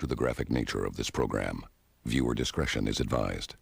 to the graphic nature of this program. Viewer discretion is advised.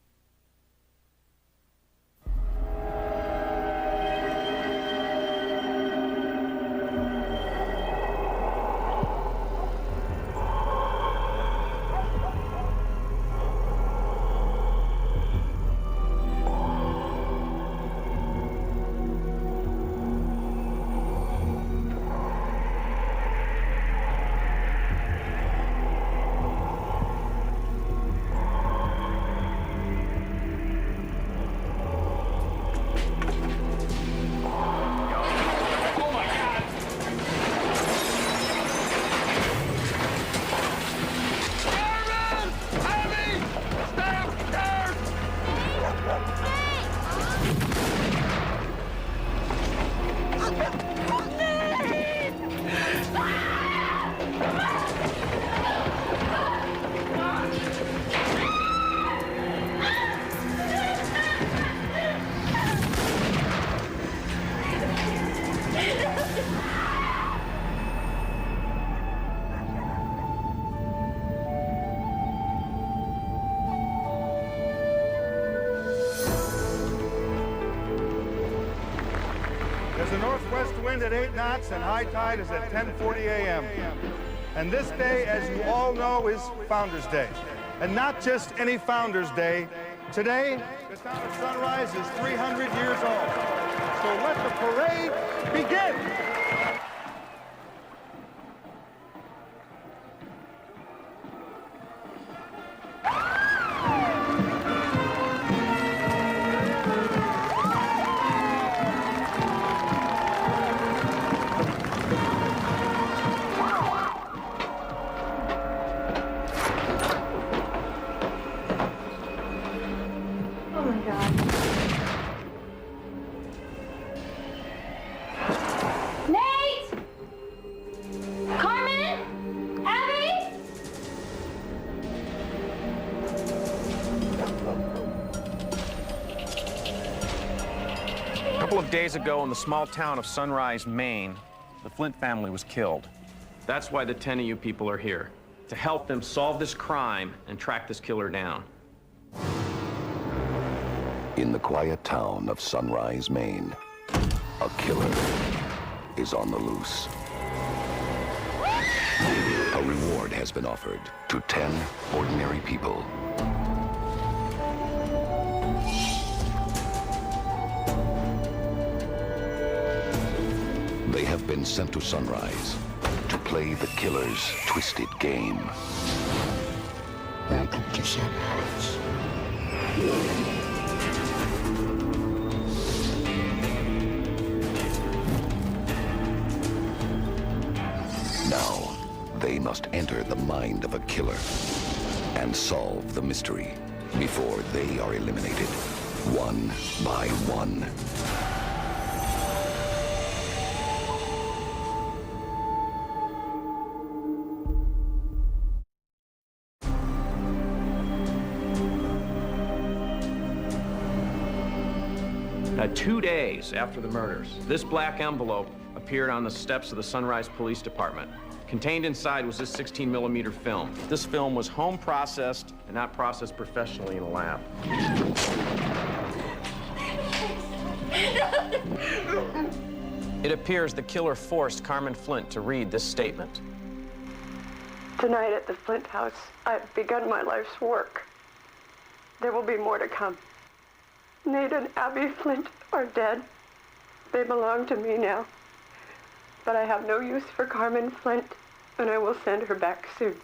There's a northwest wind at 8 knots and high tide is at 10:40 a.m. And this day, as you all know, is Founders Day. And not just any Founders Day. Today, the town of Sunrise is 300 years old. So let the parade begin. A couple of days ago in the small town of Sunrise, Maine, the Flint family was killed. That's why the 10 of you people are here, to help them solve this crime and track this killer down. In the quiet town of Sunrise, Maine, a killer is on the loose. A reward has been offered to 10 ordinary people. They have been sent to Sunrise to play the killer's twisted game. Welcome to Sunrise. Now, they must enter the mind of a killer and solve the mystery before they are eliminated, one by one. Now, 2 days after the murders, this black envelope appeared on the steps of the Sunrise Police Department. Contained inside was this 16mm film. This film was home processed and not processed professionally in a lab. It appears the killer forced Carmen Flint to read this statement. Tonight at the Flint house, I've begun my life's work. There will be more to come. Nate and Abby Flint are dead. They belong to me now. But I have no use for Carmen Flint, and I will send her back soon.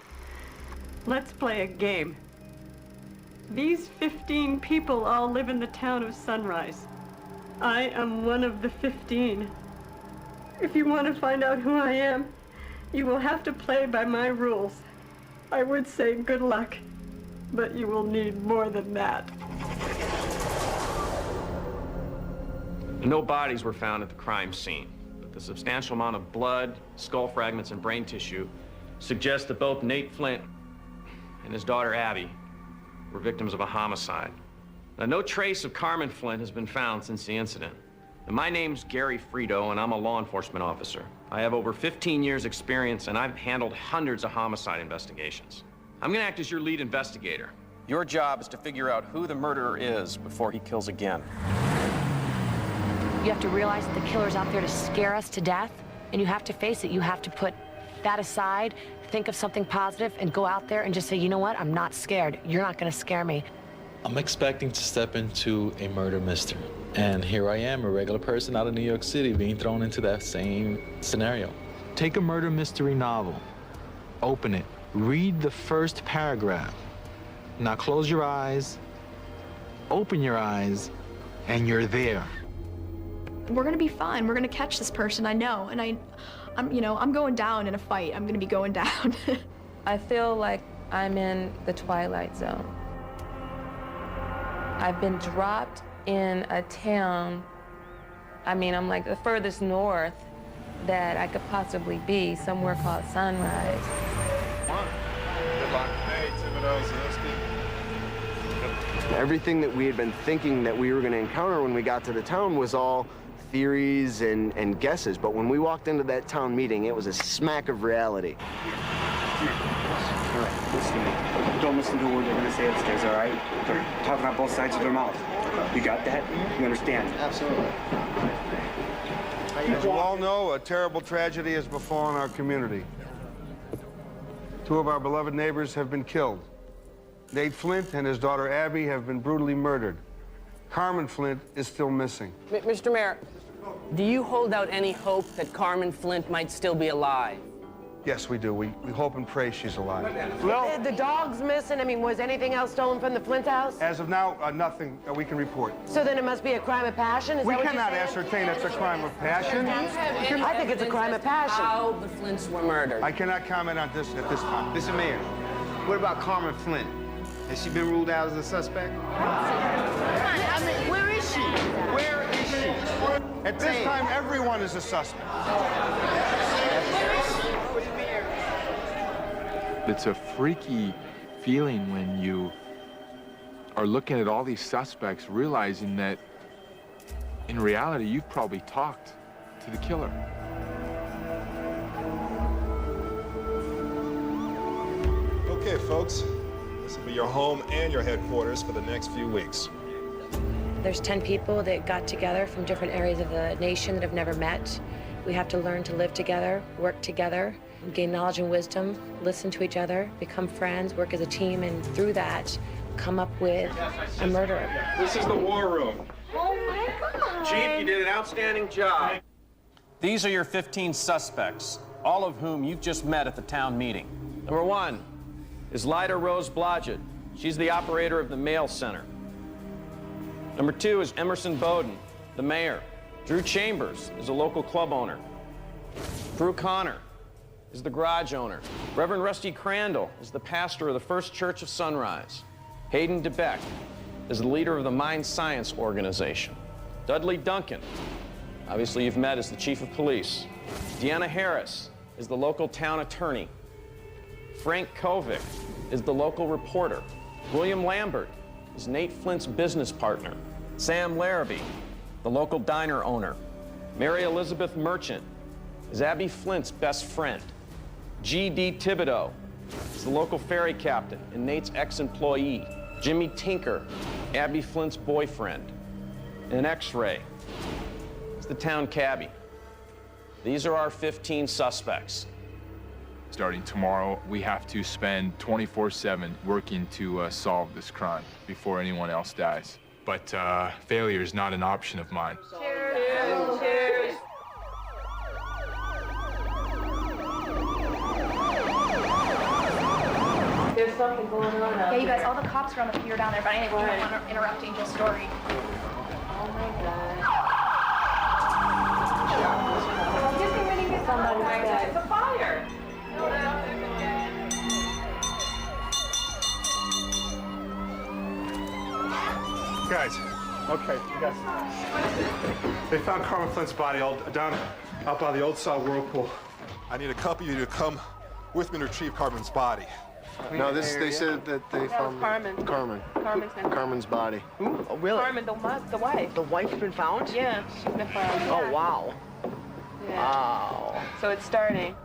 Let's play a game. These 15 people all live in the town of Sunrise. I am one of the 15. If you want to find out who I am, you will have to play by my rules. I would say good luck, but you will need more than that. No bodies were found at the crime scene, but the substantial amount of blood, skull fragments, and brain tissue suggests that both Nate Flint and his daughter Abby were victims of a homicide. Now, no trace of Carmen Flint has been found since the incident. And my name's Gary Frito, and I'm a law enforcement officer. I have over 15 years experience, and I've handled hundreds of homicide investigations. I'm gonna act as your lead investigator. Your job is to figure out who the murderer is before he kills again. You have to realize that the killer's out there to scare us to death, and you have to face it. You have to put that aside, think of something positive, and go out there and just say, you know what, I'm not scared. You're not gonna scare me. I'm expecting to step into a murder mystery. And here I am, a regular person out of New York City, being thrown into that same scenario. Take a murder mystery novel, open it, read the first paragraph. Now close your eyes, open your eyes, and you're there. We're gonna be fine. We're gonna catch this person, I know. And I'm going down in a fight. I'm gonna be going down. I feel like I'm in the Twilight Zone. I've been dropped in a town, I'm like the furthest north that I could possibly be, somewhere called Sunrise. Good luck. Hey, Thibodeau, Zelensky. Everything that we had been thinking that we were going to encounter when we got to the town was all theories and guesses. But when we walked into that town meeting, it was a smack of reality. All right, listen to me. Don't listen to a word they're going to say upstairs, all right? They're talking out both sides of their mouth. You got that? You understand? Absolutely. As you all know, a terrible tragedy has befallen our community. 2 of our beloved neighbors have been killed. Nate Flint and his daughter Abby have been brutally murdered. Carmen Flint is still missing. Mr. Mayor, do you hold out any hope that Carmen Flint might still be alive? Yes, we do. We hope and pray she's alive. Well, the dog's missing. Was anything else stolen from the Flint house? As of now, nothing we can report. So then it must be a crime of passion? We cannot ascertain it's a crime of passion. I think it's a crime of passion. How the Flints were murdered? I cannot comment on this at this time. Mr. Mayor, what about Carmen Flint? Has she been ruled out as a suspect? Where is she? Where is she? At this time, everyone is a suspect. It's a freaky feeling when you are looking at all these suspects, realizing that in reality, you've probably talked to the killer. Okay, folks, this will be your home and your headquarters for the next few weeks. There's 10 people that got together from different areas of the nation that have never met. We have to learn to live together, work together, gain knowledge and wisdom, listen to each other, become friends, work as a team, and through that, come up with a murderer. This is the war room. Oh my God! Chief, you did an outstanding job. These are your 15 suspects, all of whom you've just met at the town meeting. Number 1 is Lyda Rose Blodgett. She's the operator of the mail center. Number 2 is Emerson Bowden, the mayor. Drew Chambers is a local club owner. Drew Connor is the garage owner. Reverend Rusty Crandall is the pastor of the First Church of Sunrise. Hayden DeBeck is the leader of the Mind Science Organization. Dudley Duncan, obviously you've met, as the chief of police. Deanna Harris is the local town attorney. Frank Kovic is the local reporter. William Lambert is Nate Flint's business partner. Sam Larrabee, the local diner owner. Mary Elizabeth Merchant is Abby Flint's best friend. G.D. Thibodeau is the local ferry captain and Nate's ex-employee. Jimmy Tinker, Abby Flint's boyfriend. And X-Ray is the town cabbie. These are our 15 suspects. Starting tomorrow, we have to spend 24/7 working to solve this crime before anyone else dies. But failure is not an option of mine. Cheers! Cheers! There's something going on out Yeah, you guys, all the cops are on the pier down there, but I didn't want to interrupt Angel's story. Oh my God. Just get ready to get somebody. It's a fire! Guys, okay, you guys. They found Carmen Flint's body all down out by the old saw whirlpool. I need a couple of you to come with me to retrieve Carmen's body. No, they said that they found Carmen. Carmen's body. Who? Oh, really? Carmen, the wife. The wife's been found? Yeah, she's been found. Oh, wow. Yeah. Wow. So it's starting.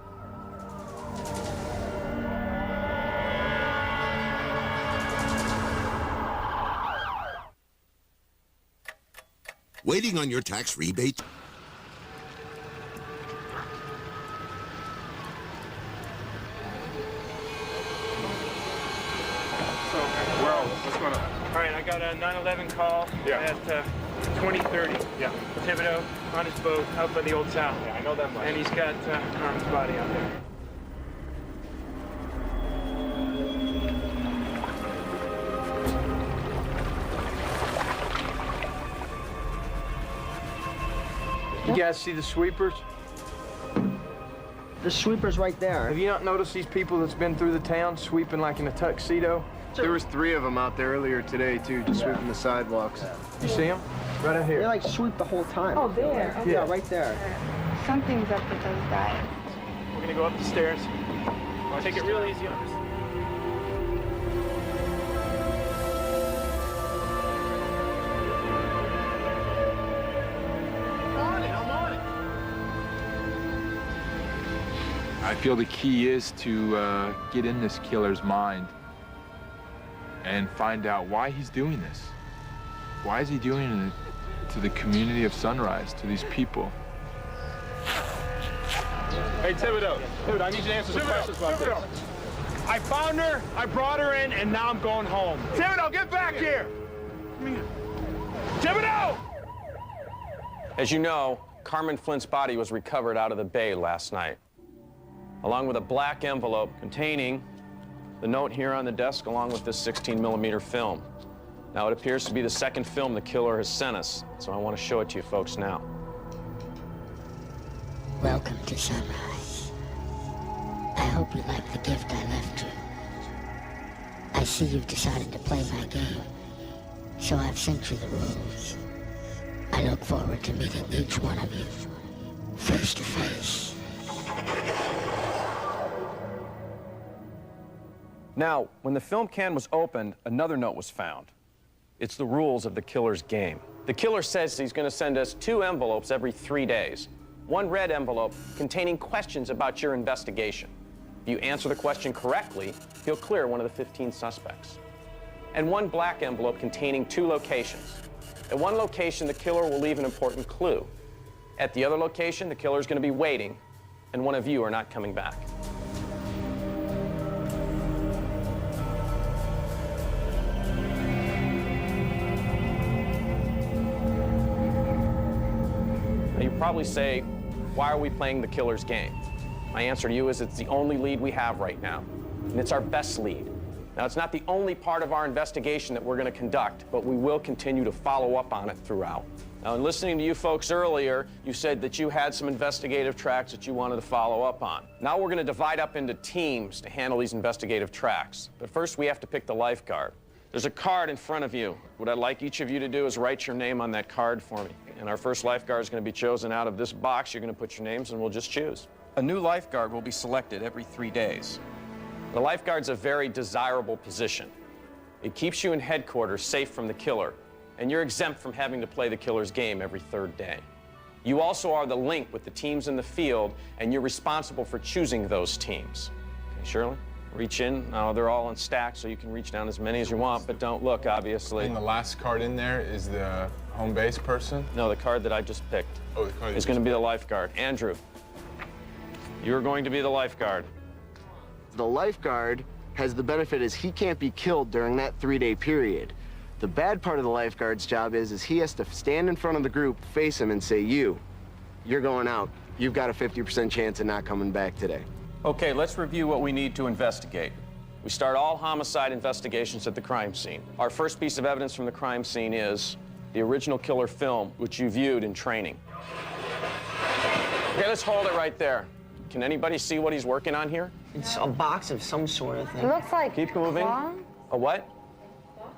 Waiting on your tax rebate? What's going on? All right, I got a 911 call at 2030. Yeah. Thibodeau on his boat out by the Old Town. Yeah, I know that much. And he's got Carmen's body out there. You guys see the sweepers? The sweeper's right there. Have you not noticed these people that's been through the town sweeping like in a tuxedo? There was 3 of them out there earlier today, too, just sweeping the sidewalks. You see them? Right out here. They, like, sweep the whole time. Oh, there. Okay. Yeah, right there. Something's up with those guys. We're gonna go up the stairs. Take it real easy on us. I feel the key is to get in this killer's mind and find out why he's doing this. Why is he doing it to the community of Sunrise, to these people? Hey, Thibodeau, I need you to answer some questions about this. I found her, I brought her in, and now I'm going home. Thibodeau, get back here! Come here. Thibodeau! As you know, Carmen Flint's body was recovered out of the bay last night, along with a black envelope containing the note here on the desk, along with this 16mm film. Now, it appears to be the second film the killer has sent us, so I want to show it to you folks now. Welcome to Sunrise. I hope you like the gift I left you. I see you've decided to play my game, so I've sent you the rules. I look forward to meeting each one of you, face to face. Now, when the film can was opened, another note was found. It's the rules of the killer's game. The killer says he's going to send us 2 envelopes every 3 days. 1 red envelope containing questions about your investigation. If you answer the question correctly, he'll clear one of the 15 suspects. And 1 black envelope containing 2 locations. At 1 location, the killer will leave an important clue. At the other location, the killer's going to be waiting, and one of you are not coming back. Now, you probably say, why are we playing the killer's game? My answer to you is it's the only lead we have right now, and it's our best lead. Now, it's not the only part of our investigation that we're going to conduct, but we will continue to follow up on it throughout. Now, in listening to you folks earlier, you said that you had some investigative tracks that you wanted to follow up on. Now we're going to divide up into teams to handle these investigative tracks. But first, we have to pick the lifeguard. There's a card in front of you. What I'd like each of you to do is write your name on that card for me. And our first lifeguard is going to be chosen out of this box. You're going to put your names, and we'll just choose. A new lifeguard will be selected every 3 days. The lifeguard's a very desirable position. It keeps you in headquarters safe from the killer, and you're exempt from having to play the killer's game every 3rd day. You also are the link with the teams in the field, and you're responsible for choosing those teams. Okay, Shirley, reach in. Now, they're all in stacks, so you can reach down as many as you want, but don't look, obviously. And the last card in there is the home base person? No, the card that I just picked is going to be the lifeguard. Andrew, you're going to be the lifeguard. The lifeguard has the benefit is he can't be killed during that 3-day period. The bad part of the lifeguard's job is he has to stand in front of the group, face him, and say, you're going out. You've got a 50% chance of not coming back today. Okay, let's review what we need to investigate. We start all homicide investigations at the crime scene. Our first piece of evidence from the crime scene is the original killer film, which you viewed in training. Okay, let's hold it right there. Can anybody see what he's working on here? It's a box of some sort of thing. It looks like Keep moving. claw? A what?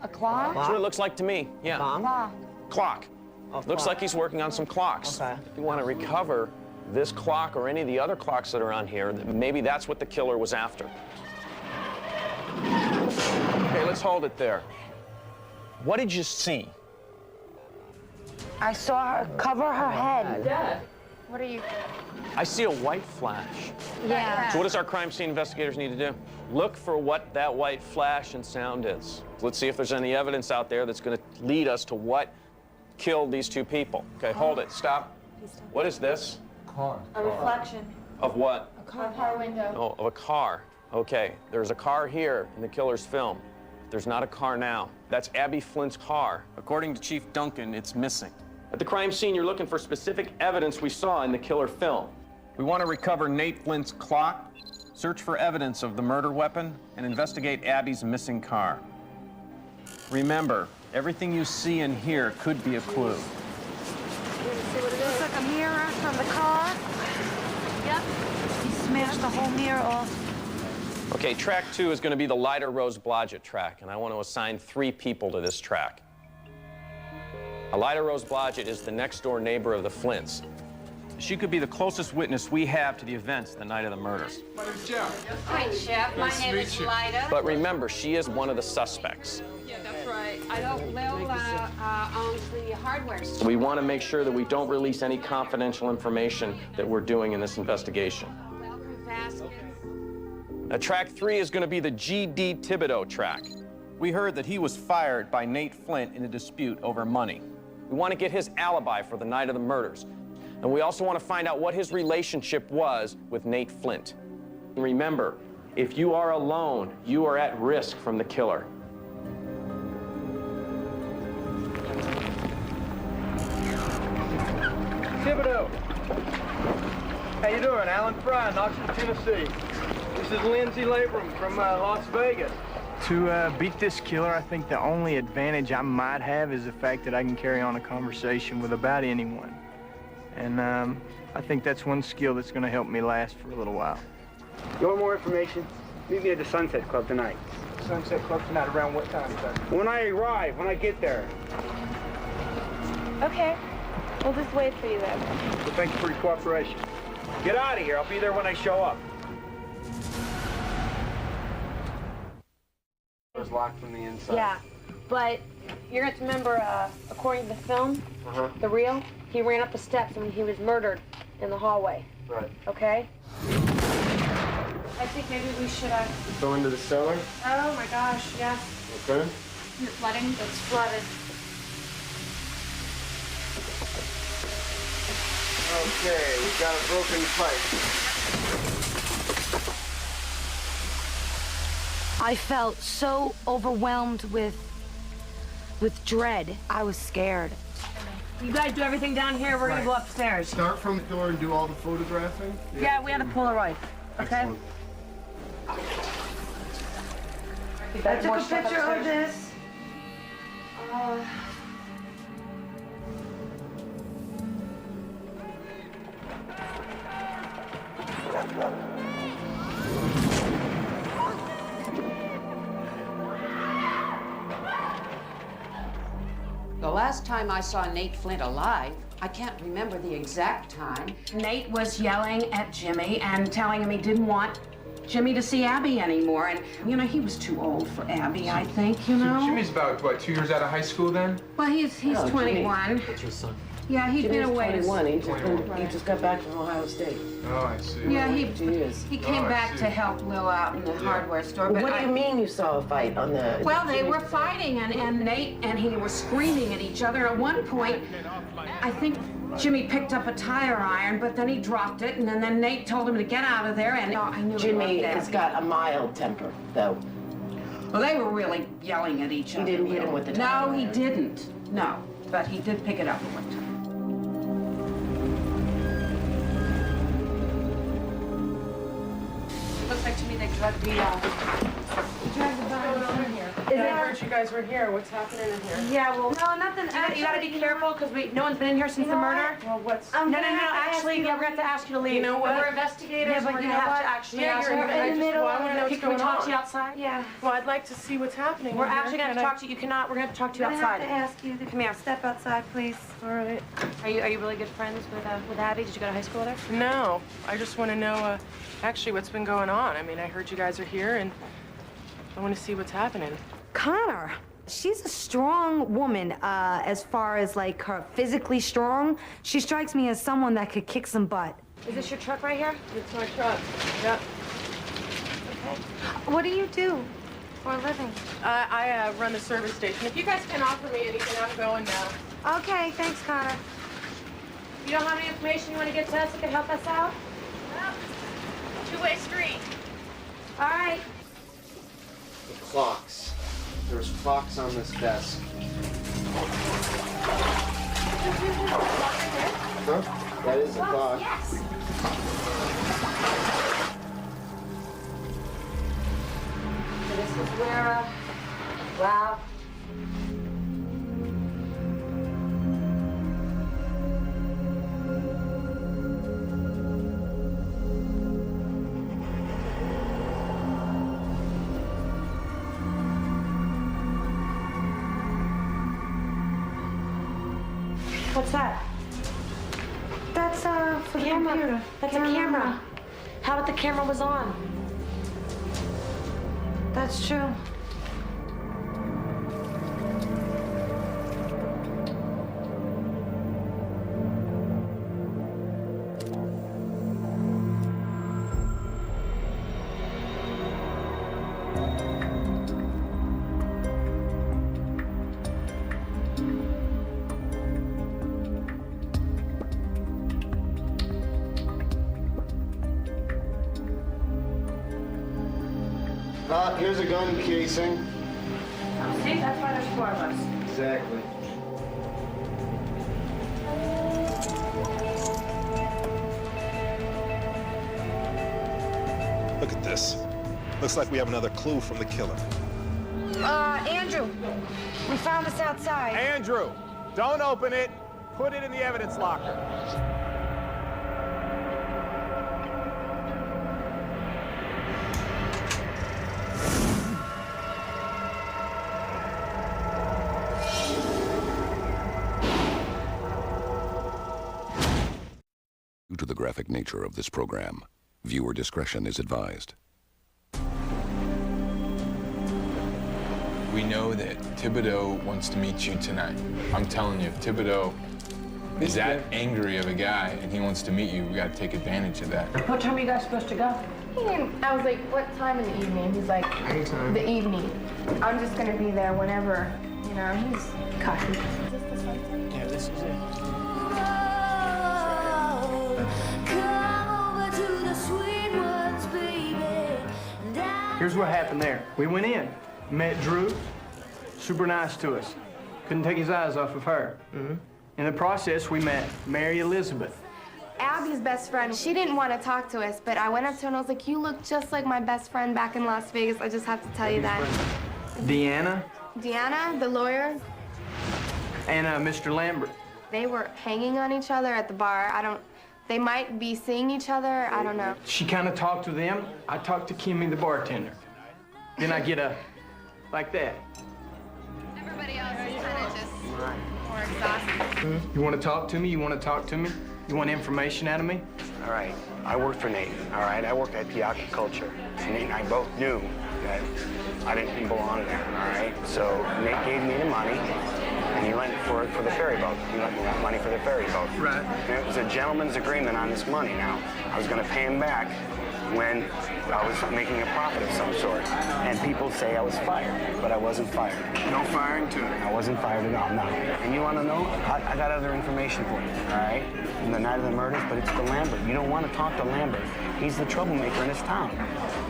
A claw? That's what it looks like to me. Yeah. Claw. Clock. Looks like he's working on some clocks. Okay. If you want to recover this clock or any of the other clocks that are on here, then maybe that's what the killer was after. Okay, let's hold it there. What did you see? I saw her cover her head. What are you? I see a white flash. Yeah. So what does our crime scene investigators need to do? Look for what that white flash and sound is. Let's see if there's any evidence out there that's going to lead us to what killed these two people. Okay, hold it, stop. What is this? Car. A reflection. Of what? A car window. Oh, of a car. Okay, there's a car here in the killer's film. There's not a car now. That's Abby Flint's car. According to Chief Duncan, it's missing. At the crime scene, you're looking for specific evidence we saw in the killer film. We want to recover Nate Flint's clock, search for evidence of the murder weapon, and investigate Abby's missing car. Remember, everything you see and hear could be a clue. Looks like a mirror from the car. Yep. He smashed the whole mirror off. Okay, track 2 is going to be the Lyda Rose Blodgett track, and I want to assign 3 people to this track. Lyda Rose Blodgett is the next-door neighbor of the Flints. She could be the closest witness we have to the events the night of the murders. My name's Jeff. Hi, Chef. My Nice to name meet is you. Lyda. But remember, she is one of the suspects. Yeah, that's right. Lola owns the hardware store. We want to make sure that we don't release any confidential information that we're doing in this investigation. Welcome basket. Now, track 3 is going to be the G.D. Thibodeau track. We heard that he was fired by Nate Flint in a dispute over money. We want to get his alibi for the night of the murders. And we also want to find out what his relationship was with Nate Flint. And remember, if you are alone, you are at risk from the killer. Thibodeau. How you doing? Alan Fry, Knoxville, Tennessee. This is Lindsay Labrum from Las Vegas. To beat this killer, I think the only advantage I might have is the fact that I can carry on a conversation with about anyone. And I think that's one skill that's going to help me last for a little while. You want more information? Meet me at the Sunset Club tonight. Sunset Club tonight around what time, sir? When I arrive, when I get there. Okay. We'll just wait for you then. Well, thank you for your cooperation. Get out of here. I'll be there when I show up. It was locked from the inside. Yeah, but you're going to remember, according to the film, the reel, he ran up the steps and he was murdered in the hallway. Right. Okay? I think maybe we should Go into the cellar? Oh my gosh, yes. Okay. You're flooding? It's flooded. Okay, we've got a broken pipe. I felt so overwhelmed with dread. I was scared. You guys do everything down here. We're gonna go upstairs. Start from the door and do all the photographing? Yeah, we had a Polaroid. Okay. I took a picture of this. The last time I saw Nate Flint alive, I can't remember the exact time. Nate was yelling at Jimmy and telling him he didn't want Jimmy to see Abby anymore. And, you know, he was too old for Abby, I think, you know? Jimmy's about, what, 2 years out of high school then? Well, he's 21. That's your son. Yeah, he'd been away. 21. He just got back from Ohio State. Oh, I see. Yeah, he came I back see. to help Lil out in the hardware store. But What do you mean you saw a fight on the... Well, they were fighting, and Nate and he were screaming at each other. At one point, I think Jimmy picked up a tire iron, but then he dropped it, and then Nate told him to get out of there, and I knew Jimmy he has got a mild temper, though. Well, they were really yelling at each other. He didn't hit him with the tire No, he iron. didn't. No, but he did pick it up one time. Looks like to me they drugged the body in here. I heard you guys were here. What's happening in here? Yeah, well, no, nothing. You gotta be careful because no one's been in here since the murder. Well, what's... No, actually, we're gonna have to ask you to leave. You know what? We're investigators. Yeah, but we're you gonna know have what? to actually Yeah, ask you're you. in the middle. I want to know what's Can we going talk to you on. outside? Yeah. Well, I'd like to see what's happening. We're in here. actually gonna have to Can I- talk to you. You cannot. We're gonna have to talk to you I have outside. to ask you to come here. Step outside, please. All right. Are you really good friends with Abby? Did you go to high school with her? No, I just want to know, actually, what's been going on. I mean, I heard you guys are here, and I want to see what's happening. Connor, she's a strong woman, as far as, like, her physically strong. She strikes me as someone that could kick some butt. Is this your truck right here? It's my truck. Yep. What do you do for a living? I run the service station. If you guys can offer me anything, I'm going now. Okay, thanks, Connor. You don't have any information you want to get to us that could help us out? Two-way street. All right. The clocks. There was clocks on this desk. Huh? That is the clock. Yes. So this is where, wow. What's that? That's, for the computer. That's a camera. How about the camera was on? That's true. Here's a gun casing. Oh, see, that's why there's 4 of us. Exactly. Look at this. Looks like we have another clue from the killer. Andrew, we found this outside. Andrew, don't open it. Put it in the evidence locker. Due to the graphic nature of this program, viewer discretion is advised. We know that Thibodeau wants to meet you tonight. I'm telling you, if Thibodeau is that angry of a guy and he wants to meet you, we gotta take advantage of that. What time are you guys supposed to go? I was like, what time in the evening? He's like, anytime. The evening. I'm just gonna be there whenever, you know, he's cocky. Is this the sunset? Yeah, this is it. Here's what happened there. We went in, met Drew, super nice to us. Couldn't take his eyes off of her. In the process, we met Mary Elizabeth. Abby's best friend, she didn't want to talk to us, but I went up to her and I was like, you look just like my best friend back in Las Vegas. I just have to tell you that. Deanna Deanna, the lawyer, and Mr. Lambert. they were hanging on each other at the bar. They might be seeing each other. I don't know. She kind of talked to them. I talked to Kimmy, the bartender. Then I get a, like that. Everybody else is kind of just more exhausted. You want to talk to me? You want to talk to me? You want information out of me? All right, I worked for Nate, all right? I worked at Piaka Culture. And Nate and I both knew that I didn't belong there, all right? So Nate gave me the money, and he lent for the ferry boat. He lent me that money for the ferry boat. Right. And it was a gentleman's agreement on this money now. I was gonna pay him back when I was making a profit of some sort. And people say I was fired, but I wasn't fired. No firing to it. I wasn't fired at all, no. And you wanna know? I got other information for you, all right? From the night of the murders, but it's the Lambert. You don't wanna talk to Lambert. He's the troublemaker in his town.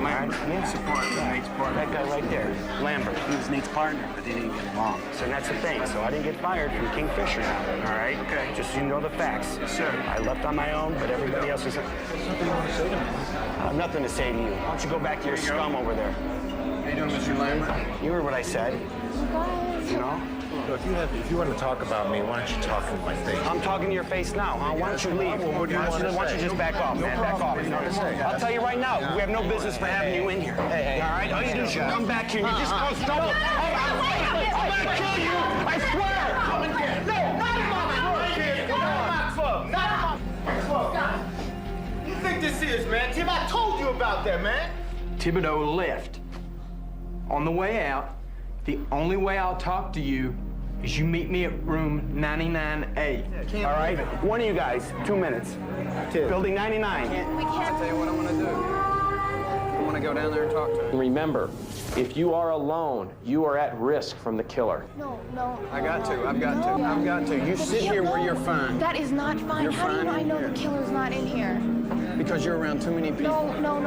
Lambert, Nate's partner. Nate's partner. That guy right there, Lambert. He was Nate's partner, but they didn't get along. So that's the thing. So I didn't get fired from Kingfisher now, all right? Okay. Just so you know the facts. Yes, sir. I left on my own, but everybody else is... There's something you want to say to me? I have nothing to say to you. Why don't you go back to your scum over there? How you doing, Mr. Lambert? You heard what I said. You know? Look, if you want to talk about me, why don't you talk in my face? I'm talking to your face now, huh? Why don't you leave? Why don't you just back off, man? Back off. I'll tell you right now, we have no business for having you in here. All right? All you do is you come back here and you just cause trouble. I'm gonna kill you! I swear! Come in here. No, not in my club. Not in my club. You think this is, man? Tim, I told you about that, man. Thibodeau left. On the way out, the only way I'll talk to you is you meet me at room 99A. All right? One of you guys, 2 minutes. Building 99. I'll tell you what I'm gonna do. I'm gonna go down there and talk to him. Remember, if you are alone, you are at risk from the killer. No. I've got to. You sit here where you're fine. That is not fine. How do you know I know the killer's not in here? Because you're around too many people. No.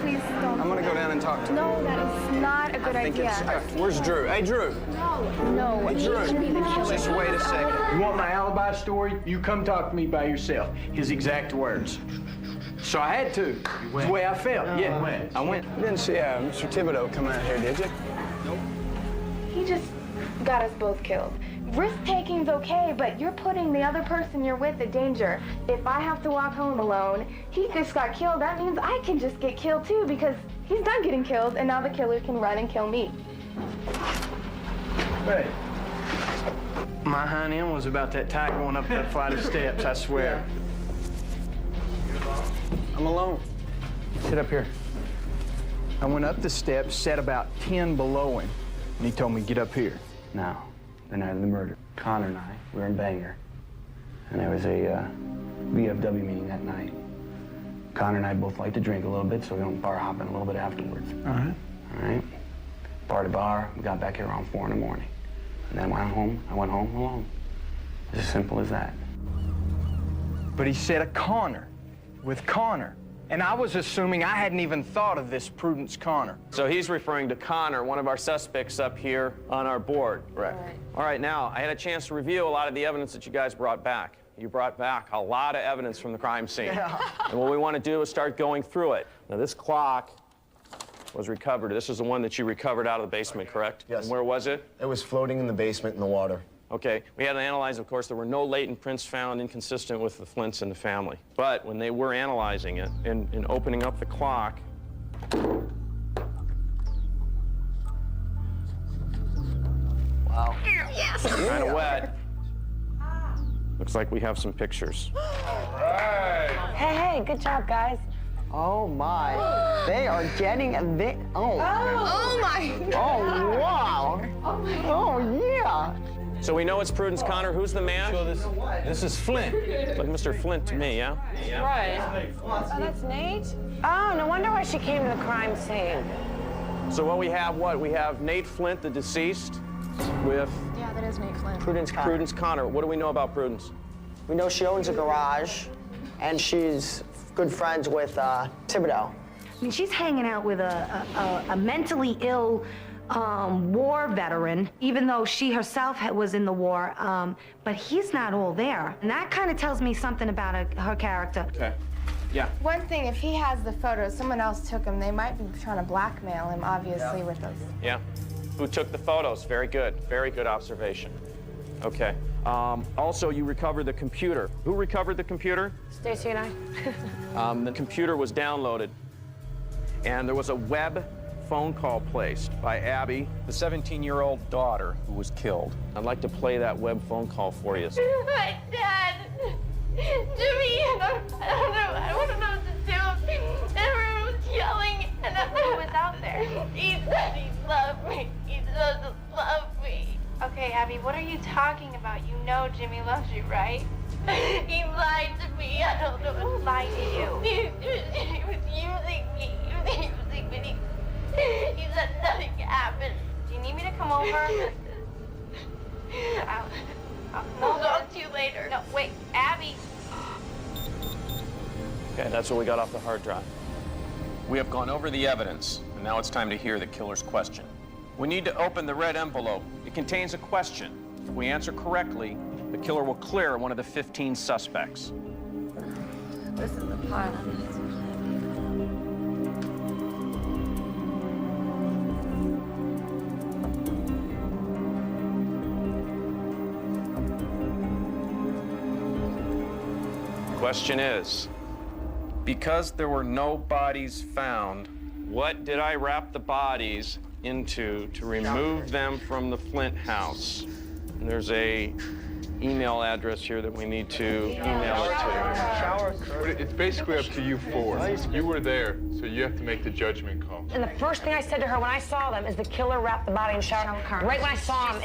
Please don't. I'm gonna go down and talk to him. No, that is not a good idea. Where's Drew? Hey, Drew. No. Hey, He Drew. could be the killer. Just wait a second. You want my alibi story? You come talk to me by yourself. His exact words. So I had to. It's the way I felt. Yeah, I went. You didn't see Mr. Thibodeau come out here, did you? Nope. He just got us both killed. Risk-taking's okay, but you're putting the other person you're with in danger. If I have to walk home alone, he just got killed. That means I can just get killed too, because he's done getting killed, and now the killer can run and kill me. Hey. My hind end was about that tie going up that flight of steps, I swear. I'm alone. Sit up here. I went up the steps, sat about 10 below him, and he told me, get up here. Now, the night of the murder, Connor and I, we were in Bangor, and there was a VFW meeting that night. Connor and I both like to drink a little bit, so we went bar hopping a little bit afterwards. All right? Bar to bar, we got back here around 4 in the morning. And then I went home alone. It's as simple as that. But he said a Connor, with Connor. And I was assuming I hadn't even thought of this Prudence Connor. So he's referring to Connor, one of our suspects up here on our board. Right. All right, now, I had a chance to review a lot of the evidence that you guys brought back. You brought back a lot of evidence from the crime scene. Yeah. And what we want to do is start going through it. Now, this clock was recovered. This is the one that you recovered out of the basement, correct? Yes. And where was it? It was floating in the basement in the water. Okay, we had to analyze, of course, there were no latent prints found inconsistent with the Flints in the family. But when they were analyzing it and opening up the clock, wow. Yes! Kind of wet. Looks like we have some pictures. Hey, good job, guys. Oh my. They are getting a bit. Oh my. Oh wow. Oh my. Oh yeah. So we know it's Prudence Connor. Who's the man? This is Flint. Like Mr. Flint to me, yeah? Right. Oh, that's Nate? Oh, no wonder why she came to the crime scene. So what we have, we have Nate Flint, the deceased, with Yeah, that is Nate Flint. Prudence Connor. What do we know about Prudence? We know she owns a garage, and she's good friends with Thibodeau. I mean, she's hanging out with a mentally ill war veteran, even though she herself was in the war, but he's not all there. And that kind of tells me something about her character. Okay. Yeah. One thing, if he has the photos, someone else took them, they might be trying to blackmail him, obviously, with those. Yeah. Who took the photos? Very good. Very good observation. Okay. Also, you recovered the computer. Who recovered the computer? Stacy and I. The computer was downloaded, and there was a web phone call placed by Abby, the 17-year-old daughter who was killed. I'd like to play that web phone call for you. My dad, Jimmy, I don't know what to do. Everyone was yelling, and who was out there? He said he loved me. He doesn't love me. Okay, Abby, what are you talking about? You know Jimmy loves you, right? He lied to me. I don't know what lied to you. He was using me. He was using me. He said nothing happened. Do you need me to come over? I'll talk to you later. No, wait, Abby. Okay, that's what we got off the hard drive. We have gone over the evidence, and now it's time to hear the killer's question. We need to open the red envelope. It contains a question. If we answer correctly, the killer will clear one of the 15 suspects. This is the part. Question is, because there were no bodies found, what did I wrap the bodies into to remove them from the Flint house? And there's a email address here that we need to email it to. It's basically up to you four. You were there, so you have to make the judgment call. And the first thing I said to her when I saw them is the killer wrapped the body in shower curtains. Right when I saw him,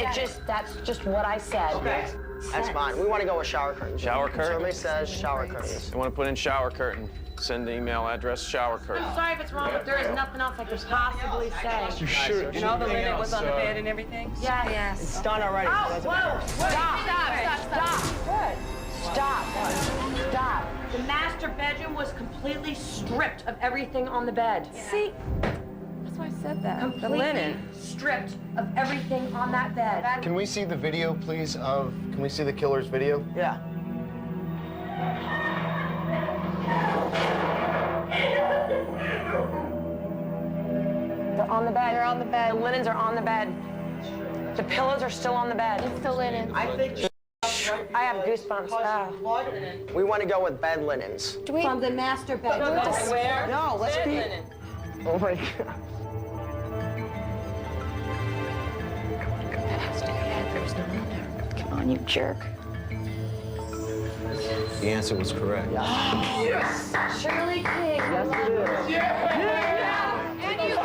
that's just what I said. Okay, that's fine. We want to go with shower curtains. Shower curtains? Survey says shower curtains. You want to put in shower curtain. Send email address, shower curtain. Sorry if it's wrong, but there is nothing else I could possibly say. You sure? And all the linen was on the bed and everything? Yes. Yes. It's done already. Oh, whoa! Stop. The master bedroom was completely stripped of everything on the bed. See? That's why I said that. Completely the linen. stripped of everything on that bed. Can we see the video, please, can we see the killer's video? Yeah. They're on the bed. They're on the bed. The linens are on the bed. The pillows are still on the bed. It's the linen. I think I have goosebumps. we want to go with bed linens. Do we? From the master bedroom. No, let's be. Oh my God. There's no one there. Come on, you jerk. The answer was correct. Yes! Shirley King. Yes, it is. And you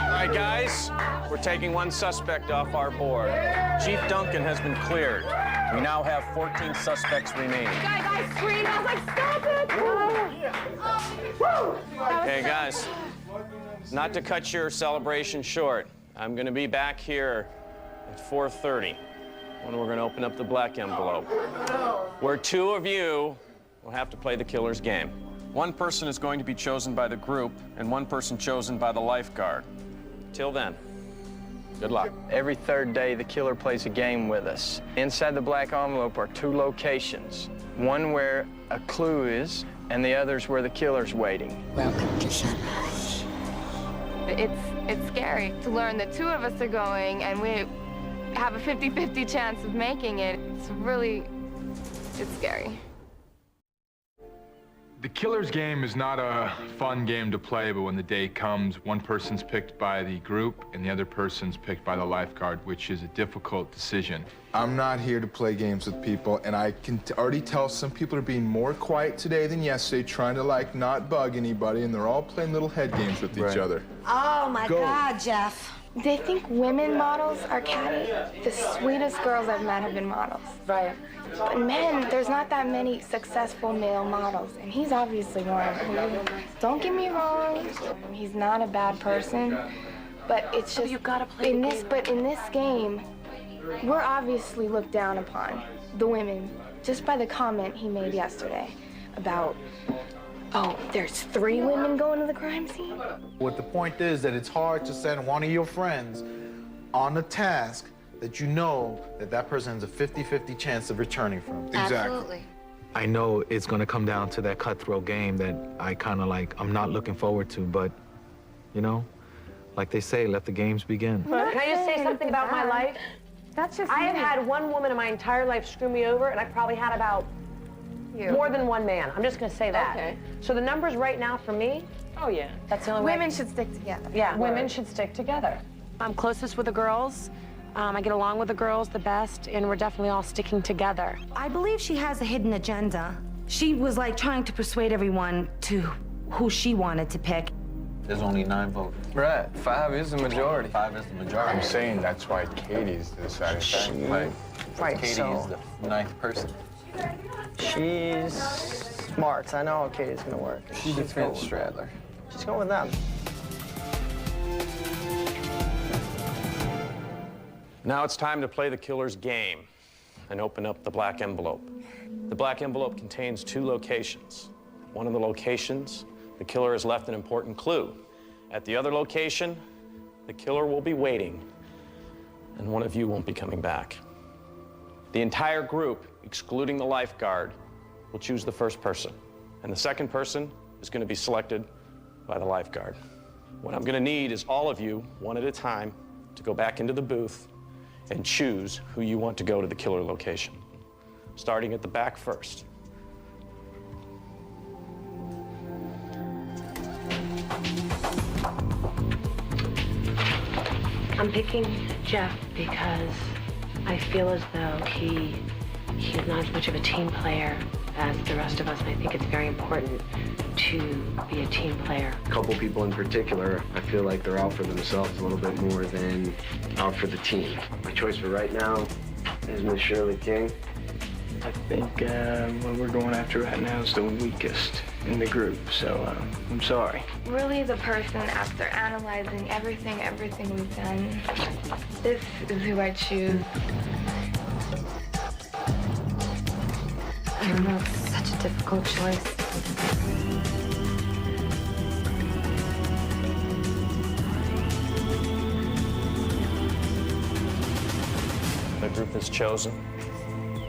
All right, guys, we're taking one suspect off our board. Chief Duncan has been cleared. We now have 14 suspects remaining. Guys, I screamed. I was like, stop it! Okay, guys, not to cut your celebration short, I'm going to be back here at 4:30 when we're going to open up the black envelope, where two of you will have to play the killer's game. One person is going to be chosen by the group, and one person chosen by the lifeguard. Till then, good luck. Every third day, the killer plays a game with us. Inside the black envelope are two locations. One where a clue is, and the other's where the killer's waiting. Welcome to Sunrise. It's scary to learn that two of us are going and we have a 50-50 chance of making it. It's scary. The killer's game is not a fun game to play, but when the day comes, one person's picked by the group and the other person's picked by the lifeguard, which is a difficult decision. I'm not here to play games with people, and I can already tell some people are being more quiet today than yesterday, trying to, like, not bug anybody, and they're all playing little head games with each other. Oh, my God, Jeff. They think women models are catty. The sweetest girls I've met have been models. Right. But men, there's not that many successful male models, and he's obviously one. Don't get me wrong, he's not a bad person, but it's just you gotta play in the this. game. But in this game, we're obviously looked down upon, the women, just by the comment he made yesterday about, oh, there's 3 women going to the crime scene. What the point is that it's hard to send one of your friends on a task that you know that person has a 50-50 chance of returning from. Absolutely. I know it's gonna come down to that cutthroat game that I kinda like, I'm not looking forward to, but, you know, like they say, let the games begin. Can I just say something about my life? That's just I have had one woman in my entire life screw me over, and I probably had about more than one man. I'm just going to say that. Okay. So the numbers right now for me, Oh, yeah. that's the only way. Women should stick together. Yeah, women should stick together. I'm closest with the girls. I get along with the girls the best, and we're definitely all sticking together. I believe she has a hidden agenda. She was like trying to persuade everyone to who she wanted to pick. There's only 9 votes. Right, 5 is the majority. 5 is the majority. I'm saying that's why Katie's the deciding factor. Like, Katie so- is the 9th person. She's smart. I know how Katie's gonna work. She defends Stradler. She's going with them. Now it's time to play the killer's game and open up the black envelope. The black envelope contains 2 locations. One of the locations, the killer has left an important clue. At the other location, the killer will be waiting, and one of you won't be coming back. The entire group, excluding the lifeguard, will choose the first person, and the second person is going to be selected by the lifeguard. What I'm going to need is all of you, one at a time, to go back into the booth and choose who you want to go to the killer location, starting at the back first. I'm picking Jeff because I feel as though he's not as much of a team player as the rest of us, and I think it's very important to be a team player. A couple people in particular, I feel like they're out for themselves a little bit more than out for the team. My choice for right now is Miss Shirley King. I think what we're going after right now is the weakest in the group, so I'm sorry. Really, the person, after analyzing everything we've done, this is who I choose. I don't know, it's such a difficult choice. The group is chosen,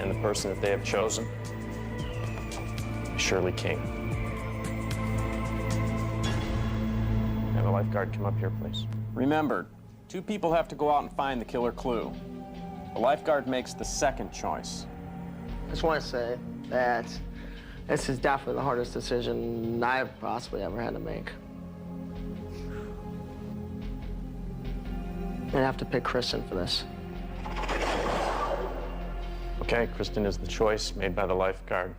and the person that they have chosen is Shirley King. Have a lifeguard come up here, please. Remember, 2 people have to go out and find the killer clue. The lifeguard makes the second choice. I just want to say that this is definitely the hardest decision I've possibly ever had to make. I have to pick Kristen for this. Okay, Kristen is the choice made by the lifeguard.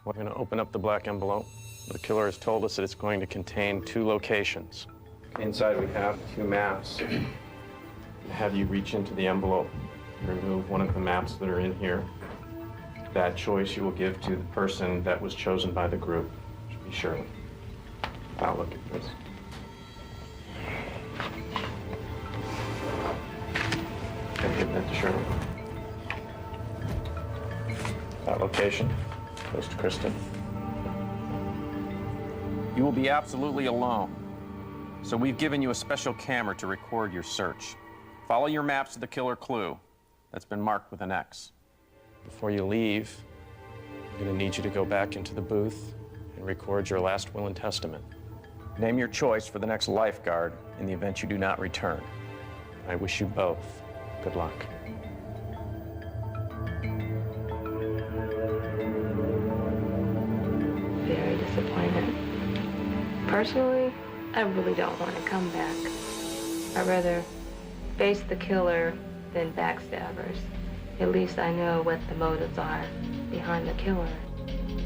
We're going to open up the black envelope. The killer has told us that it's going to contain 2 locations. Inside we have 2 maps. Have you reach into the envelope, remove one of the maps that are in here. That choice you will give to the person that was chosen by the group. Should be Shirley. I'll look at this. Okay, give that to Shirley. That location goes to Kristen. You will be absolutely alone. So we've given you a special camera to record your search. Follow your maps to the killer clue that's been marked with an X. Before you leave, I'm going to need you to go back into the booth and record your last will and testament. Name your choice for the next lifeguard in the event you do not return. I wish you both good luck. Very disappointed. Personally, I really don't want to come back. I'd rather face the killer than backstabbers. At least I know what the motives are behind the killer.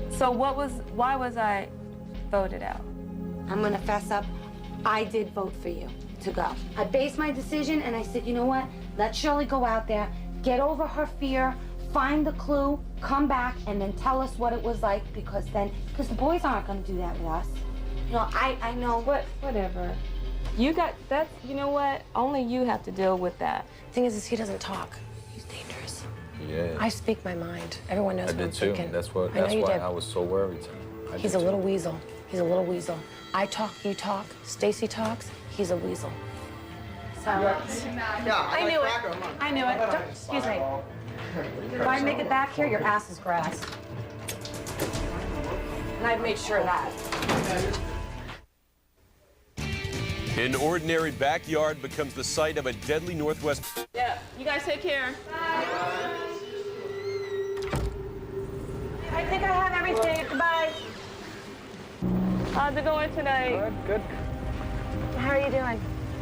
So why was I voted out? I'm gonna fess up. I did vote for you to go. I based my decision and I said, you know what? Let Shirley go out there, get over her fear, find the clue, come back, and then tell us what it was like, because the boys aren't gonna do that with us. You know, I know. Whatever. You know what? Only you have to deal with that. Thing is he doesn't talk. He's dangerous. Yeah. I speak my mind. Everyone knows what I'm thinking. That's why I was so worried. He's a little weasel. He's a little weasel. I talk, you talk. Stacy talks. He's a weasel. So I knew it. I knew it. Excuse me. If I make it back here, your ass is grass. And I've made sure of that. An ordinary backyard becomes the site of a deadly Northwest. Yeah, you guys take care. I think I have everything. Goodbye. How's it going tonight? Good. How are you doing?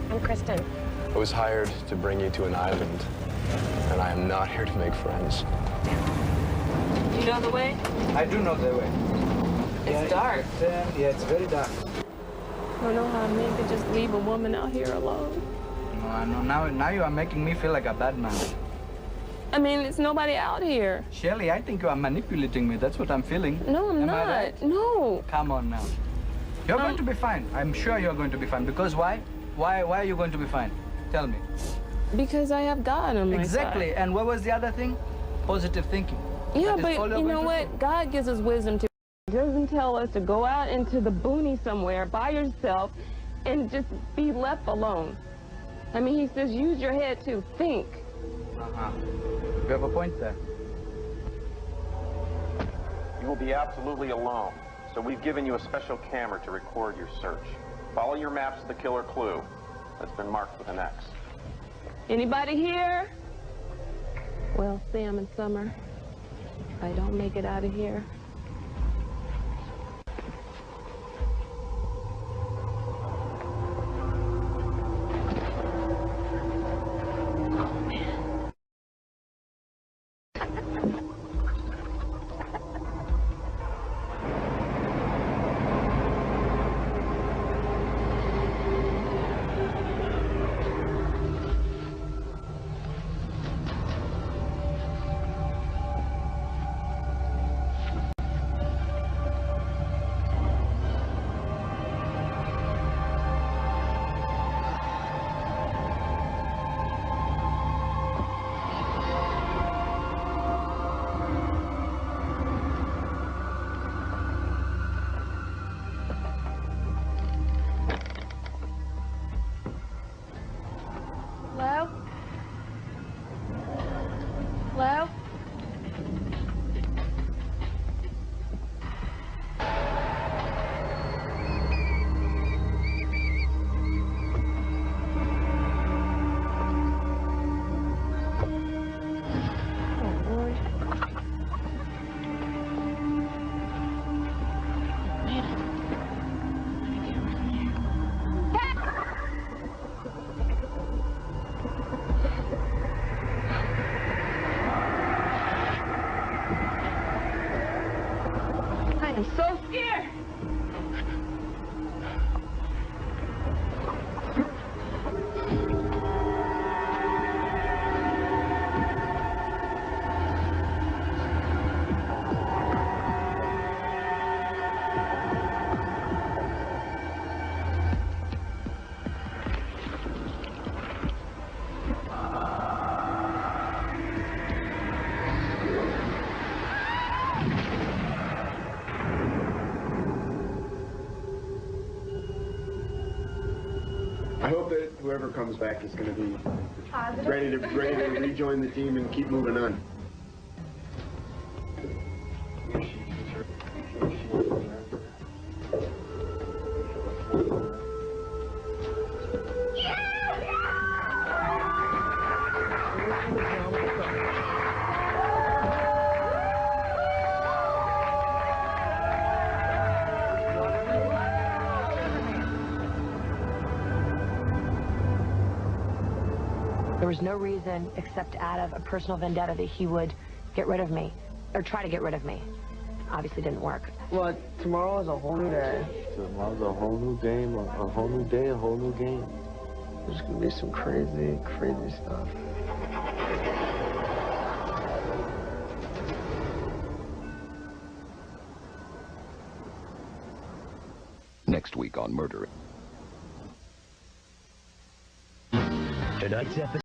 I'm Kristen. I was hired to bring you to an island, and I am not here to make friends. You know the way? I do know the way. It's dark. Yeah, it's very dark. I don't know how a man could just leave a woman out here alone. No, I know. Now you are making me feel like a bad man. I mean, it's nobody out here. Shirley, I think you are manipulating me. That's what I'm feeling. No, I'm Am not. I right? No. Come on now. You're going to be fine. I'm sure you're going to be fine. Because why? Why are you going to be fine? Tell me. Because I have God on my side. Exactly. And what was the other thing? Positive thinking. Yeah, but you know what? God gives us wisdom to. He doesn't tell us to go out into the boonies somewhere by yourself and just be left alone. I mean, he says use your head to think. You have a point there. You will be absolutely alone. So we've given you a special camera to record your search. Follow your maps to the killer clue that's been marked with an X. Anybody here? Well, Sam and Summer, if I don't make it out of here, I hope that whoever comes back is going to be ready to rejoin the team and keep moving on. There was no reason except out of a personal vendetta that he would get rid of me, or try to get rid of me. Obviously didn't work. Well, tomorrow is a whole new day. Tomorrow's a whole new game, a whole new day, a whole new game. There's gonna be some crazy, crazy stuff. Next week on Murder. Tonight's episode.